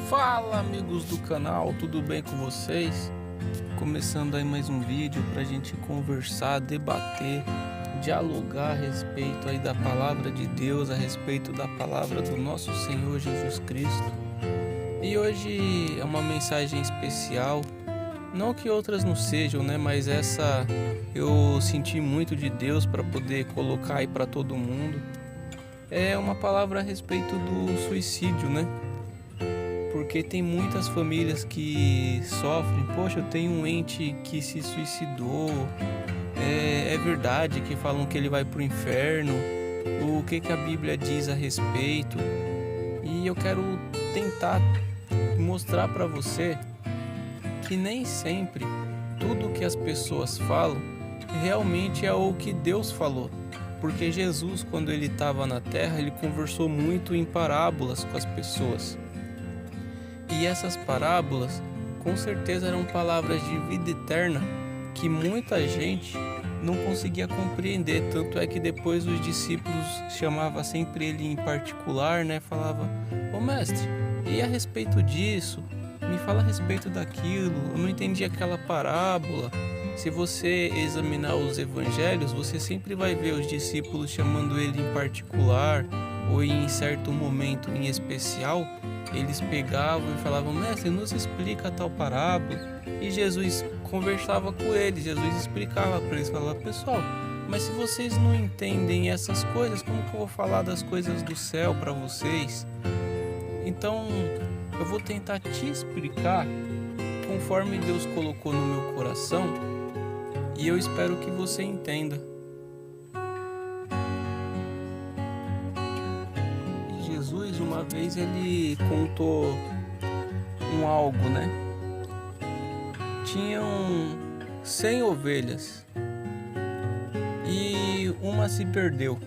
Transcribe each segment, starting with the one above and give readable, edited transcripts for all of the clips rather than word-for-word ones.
Fala, amigos do canal, tudo bem com vocês? Começando aí mais um vídeo pra gente conversar, debater, dialogar a respeito aí da palavra de Deus, a respeito da palavra do nosso Senhor Jesus Cristo. E hoje é uma mensagem especial, não que outras não sejam, né? Mas essa eu senti muito de Deus para poder colocar aí para todo mundo. É uma palavra a respeito do suicídio, né? Porque tem muitas famílias que sofrem. Poxa, eu tenho um ente que se suicidou. É verdade que falam que ele vai pro inferno. O que a Bíblia diz a respeito? E eu quero tentar mostrar para você que nem sempre tudo que as pessoas falam realmente é o que Deus falou. Porque Jesus, quando ele estava na terra, ele conversou muito em parábolas com as pessoas. E essas parábolas, com certeza, eram palavras de vida eterna que muita gente não conseguia compreender. Tanto é que depois os discípulos chamavam sempre ele em particular, né? Falava: "Ô mestre, e a respeito disso? Me fala a respeito daquilo. Eu não entendi aquela parábola." Se você examinar os evangelhos, você sempre vai ver os discípulos chamando ele em particular, ou em certo momento em especial, eles pegavam e falavam: "Mestre, nos explica tal parábola." E Jesus conversava com eles, Jesus explicava para eles, falava: "Pessoal, mas se vocês não entendem essas coisas, como que eu vou falar das coisas do céu para vocês?" Então, eu vou tentar te explicar conforme Deus colocou no meu coração, e eu espero que você entenda. Jesus, uma vez, ele contou algo, né? Tinham 100 ovelhas e uma se perdeu.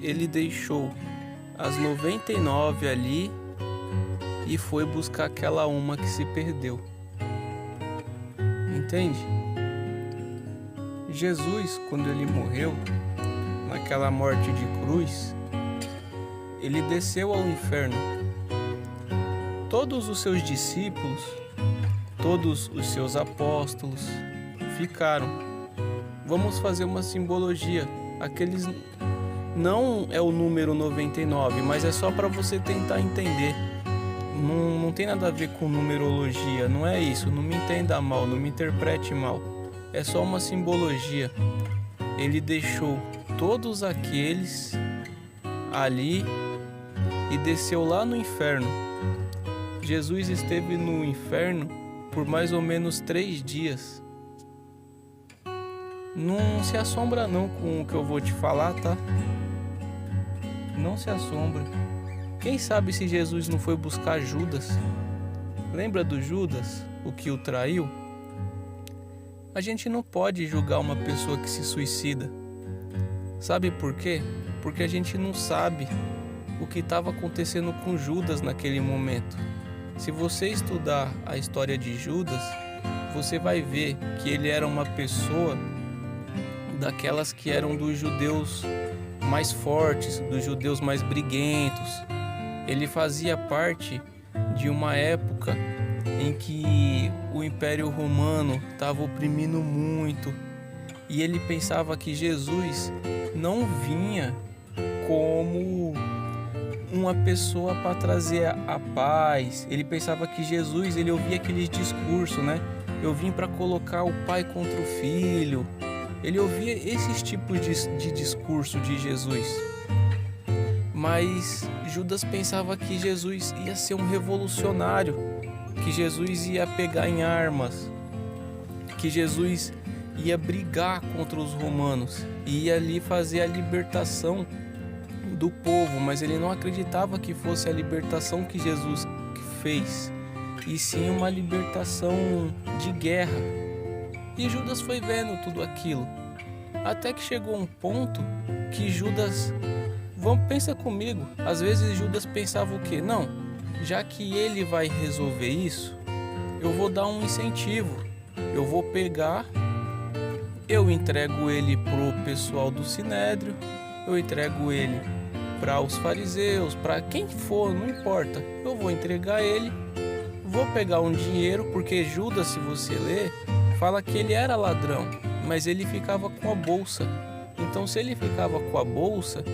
Ele deixou as 99 ali e foi buscar aquela uma que se perdeu. Entende? Jesus, quando ele morreu, naquela morte de cruz, ele desceu ao inferno. Todos os seus discípulos, todos os seus apóstolos ficaram. Vamos fazer uma simbologia. Aqueles não é o número 99, mas é só para você tentar entender. Não tem nada a ver com numerologia, não é isso. Não me entenda mal, não me interprete mal. É só uma simbologia. Ele deixou todos aqueles ali e desceu lá no inferno. Jesus esteve no inferno por mais ou menos 3 dias. Não se assombra não com o que eu vou te falar, tá? Não se assombra. Quem sabe se Jesus não foi buscar Judas? Lembra do Judas, o que o traiu? A gente não pode julgar uma pessoa que se suicida. Sabe por quê? Porque a gente não sabe o que estava acontecendo com Judas naquele momento. Se você estudar a história de Judas, você vai ver que ele era uma pessoa daquelas que eram dos judeus mais fortes, dos judeus mais briguentos. Ele fazia parte de uma época em que o Império Romano estava oprimindo muito, e ele pensava que Jesus não vinha como uma pessoa para trazer a paz. Ele pensava que Jesus, ele ouvia aqueles discursos, né? Eu vim para colocar o pai contra o filho. Ele ouvia esses tipos de discurso de Jesus. Mas Judas pensava que Jesus ia ser um revolucionário, que Jesus ia pegar em armas, que Jesus ia brigar contra os romanos, ia ali fazer a libertação do povo, mas ele não acreditava que fosse a libertação que Jesus fez, e sim uma libertação de guerra. E Judas foi vendo tudo aquilo, até que chegou um ponto que Judas... pensa comigo, às vezes Judas pensava o quê? Não, já que ele vai resolver isso, eu vou dar um incentivo. Eu vou pegar, eu entrego ele pro pessoal do Sinédrio, eu entrego ele para os fariseus, para quem for, não importa. Eu vou entregar ele, vou pegar um dinheiro, porque Judas, se você ler, fala que ele era ladrão, mas ele ficava com a bolsa. Então, se ele ficava com a bolsa,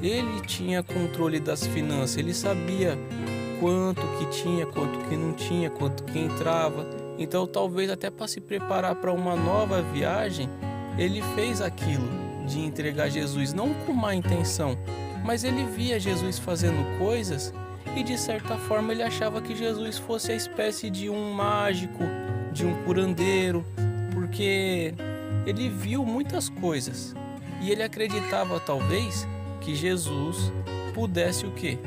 ele tinha controle das finanças, ele sabia quanto que tinha, quanto que não tinha, quanto que entrava. Então, talvez até para se preparar para uma nova viagem, ele fez aquilo de entregar Jesus, não com má intenção, mas ele via Jesus fazendo coisas e de certa forma ele achava que Jesus fosse a espécie de um mágico, de um curandeiro, porque ele viu muitas coisas e ele acreditava talvez que Jesus pudesse o quê?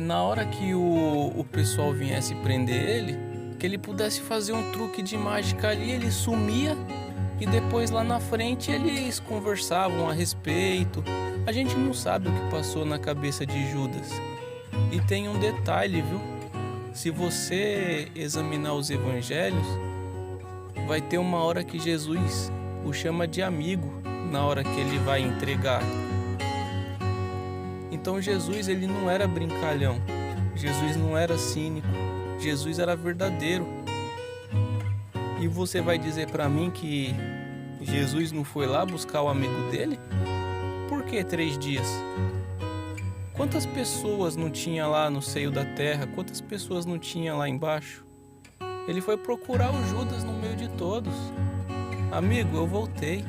Na hora que o pessoal viesse prender ele, que ele pudesse fazer um truque de mágica ali, ele sumia e depois lá na frente eles conversavam a respeito. A gente não sabe o que passou na cabeça de Judas. E tem um detalhe, viu? Se você examinar os evangelhos, vai ter uma hora que Jesus o chama de amigo na hora que ele vai entregar. Então Jesus, ele não era brincalhão, Jesus não era cínico, Jesus era verdadeiro. E você vai dizer para mim que Jesus não foi lá buscar o amigo dele? Por que 3 dias? Quantas pessoas não tinha lá no seio da terra? Quantas pessoas não tinha lá embaixo? Ele foi procurar o Judas no meio de todos. Amigo, eu voltei.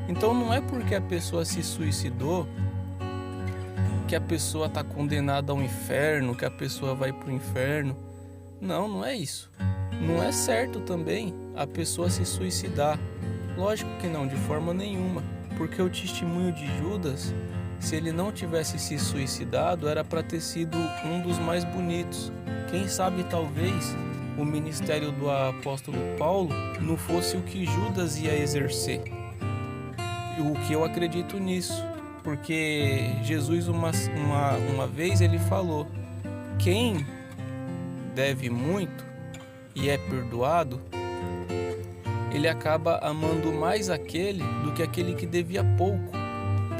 Então não é porque a pessoa se suicidou que a pessoa está condenada ao inferno, que a pessoa vai para o inferno. Não, não é isso. Não é certo também a pessoa se suicidar. Lógico que não, de forma nenhuma. Porque o testemunho de Judas, se ele não tivesse se suicidado, era para ter sido um dos mais bonitos. Quem sabe talvez o ministério do apóstolo Paulo não fosse o que Judas ia exercer. O que eu acredito nisso. Porque Jesus uma vez ele falou: quem deve muito e é perdoado, ele acaba amando mais aquele do que aquele que devia pouco.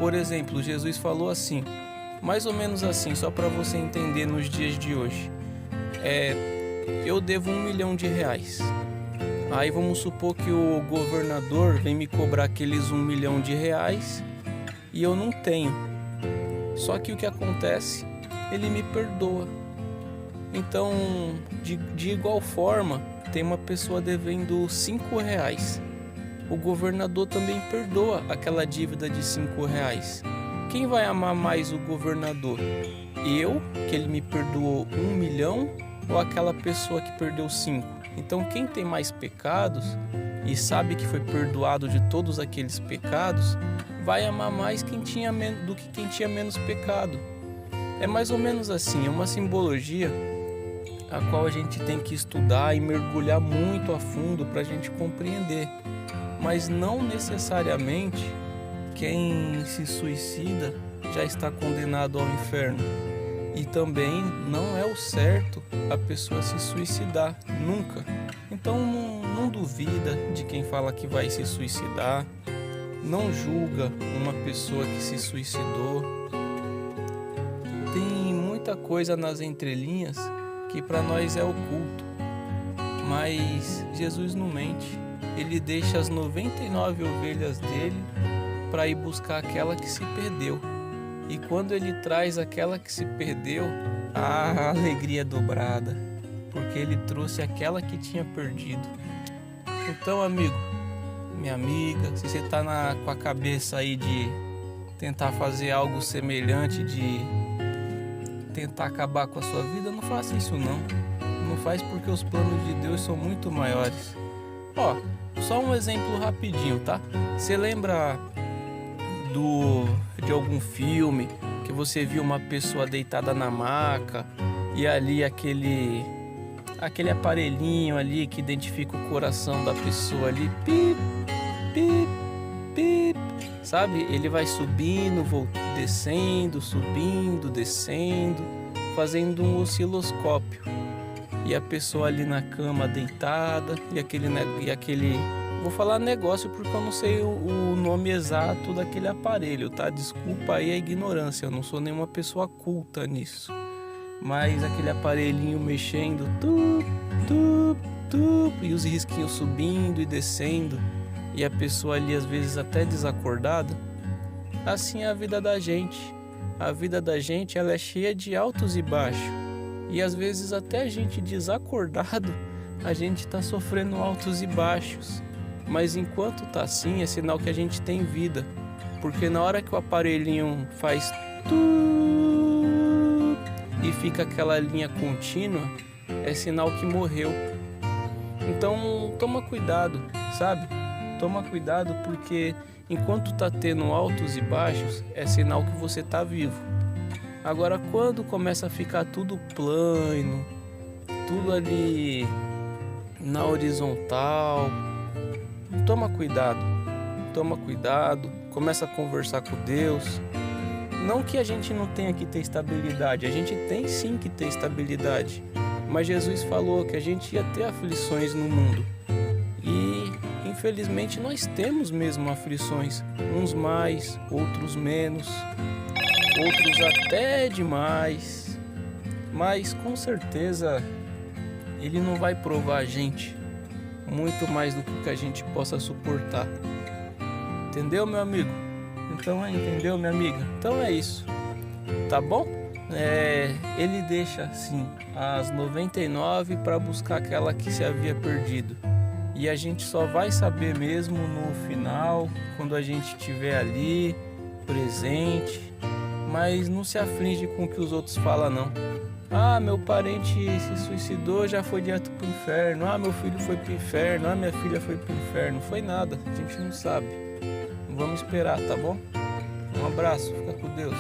Por exemplo, Jesus falou assim, mais ou menos assim, só para você entender nos dias de hoje. Eu devo R$1 milhão. Aí vamos supor que o governador vem me cobrar aqueles R$1 milhão e eu não tenho. Só que o que acontece? Ele me perdoa. Então, de igual forma, tem uma pessoa devendo R$5. O governador também perdoa aquela dívida de R$5. Quem vai amar mais o governador? Eu, que ele me perdoou R$1 milhão, ou aquela pessoa que perdeu 5? Então, quem tem mais pecados e sabe que foi perdoado de todos aqueles pecados, vai amar mais do que quem tinha menos pecado. É mais ou menos assim, é uma simbologia a qual a gente tem que estudar e mergulhar muito a fundo para a gente compreender. Mas não necessariamente quem se suicida já está condenado ao inferno. E também não é o certo a pessoa se suicidar, nunca. Então não duvida de quem fala que vai se suicidar, não julga uma pessoa que se suicidou. Tem muita coisa nas entrelinhas que para nós é oculto, mas Jesus não mente. Ele deixa as 99 ovelhas dele para ir buscar aquela que se perdeu. E quando ele traz aquela que se perdeu, a alegria é dobrada, porque ele trouxe aquela que tinha perdido. Então, amigo, minha amiga, se você está com a cabeça aí de tentar fazer algo semelhante, de tentar acabar com a sua vida, não faça isso não. Não faz, porque os planos de Deus são muito maiores. Só um exemplo rapidinho, tá? Você lembra de algum filme que você viu uma pessoa deitada na maca e ali aquele aparelhinho ali que identifica o coração da pessoa ali, pip, pip, pip, sabe? Ele vai subindo, descendo, subindo, descendo, fazendo um osciloscópio. E a pessoa ali na cama deitada e aquele vou falar negócio porque eu não sei o nome exato daquele aparelho, tá? Desculpa aí a ignorância, eu não sou nenhuma pessoa culta nisso. Mas aquele aparelhinho mexendo, e os risquinhos subindo e descendo, e a pessoa ali às vezes até desacordada. Assim é a vida da gente. A vida da gente, ela é cheia de altos e baixos. E às vezes até a gente desacordado, a gente tá sofrendo altos e baixos. Mas enquanto tá assim, é sinal que a gente tem vida. Porque na hora que o aparelhinho faz e fica aquela linha contínua, é sinal que morreu. Então toma cuidado, sabe? Toma cuidado porque enquanto tá tendo altos e baixos, é sinal que você tá vivo. Agora quando começa a ficar tudo plano, tudo ali na horizontal, toma cuidado, começa a conversar com Deus. Não que a gente não tenha que ter estabilidade, a gente tem sim que ter estabilidade. Mas Jesus falou que a gente ia ter aflições no mundo. E infelizmente nós temos mesmo aflições, uns mais, outros menos, outros até demais. Mas com certeza Ele não vai provar a gente muito mais do que a gente possa suportar. Entendeu, meu amigo? Entendeu, minha amiga? Então é isso, tá bom? Ele deixa assim as 99 para buscar aquela que se havia perdido. E a gente só vai saber mesmo no final, quando a gente estiver ali, presente. Mas não se aflige com o que os outros falam, não. Ah, meu parente se suicidou, já foi direto pro inferno. Ah, meu filho foi pro inferno. Ah, minha filha foi pro inferno. Foi nada, a gente não sabe. Vamos esperar, tá bom? Um abraço, fica com Deus.